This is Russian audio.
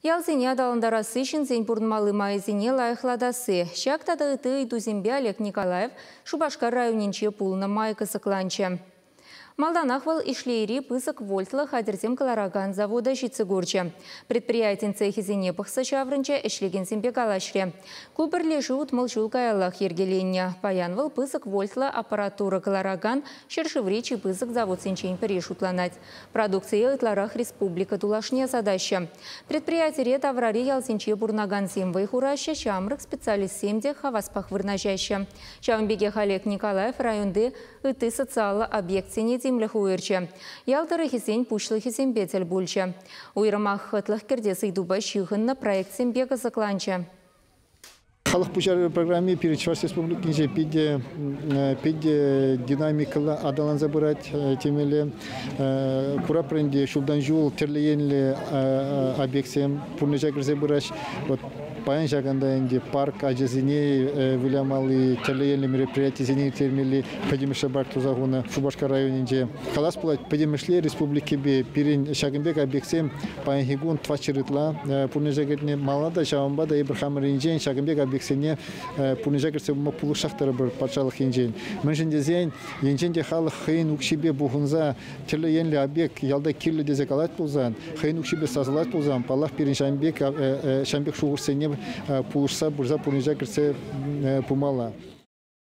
Ялзине адалындарасы үшін зен бұрынмалы майызине лайықладасы. Шақтады ұты Идузембе Олег Николаев Шубашкар районинче пулына майқы сықланчы. Малданахвал ишлейри пысық вольтлы хадерзем Калараган завода жицегурчы. Предприятин цехизине пықсы шаврынча ішлеген зембе калашре. Кубірлеші ұтмыл жул каялах ергеленне. Паянвал пысық вольтлы аппаратура Калараган шершевричи пысық завод сенчейн переш утланать. Продукция ытларах республика тулашне задаща. Предприятие таврари ялсенче бурнаган земвай хураща шамрық специалист семде хаваспах вырнажаща. Чавнбеге Олег Николаев районды ыты социалы объект сенеди Млехуирче. Ялтары хисень пушлы хисень бетель бульче. Уйрамах хытлых кердесы идуба шихынна проект сембега закланче. Халық пучар программе перечварс республикинче пиде динамикалы адалан забирать темеле кура пренде шулдан жул терлеенле объектсем пурнежагр забирать вот паян жаганда инде парк ажезине вилямалы терлеенле мероприятие зине термели подемыша бартузагуна Шубашкар районинче халас плать подемышле республики бе пирин шагымбек объектсем паян хигун твачырытла пурнежагрне малада шавамбада Ибрахам ринжен шагымбек сене пунежагерсе мапулу шахтары бір патшалық енжен. Міншінде зен, енженде халық хейн укшибе бұғынза, тірлі енлі абек ялда кирлі дезек алат болзан, хейн укшибе сазылат болзан, палақ берін шамбек шуғыр сене пулышса бұрза пунежагерсе пумала.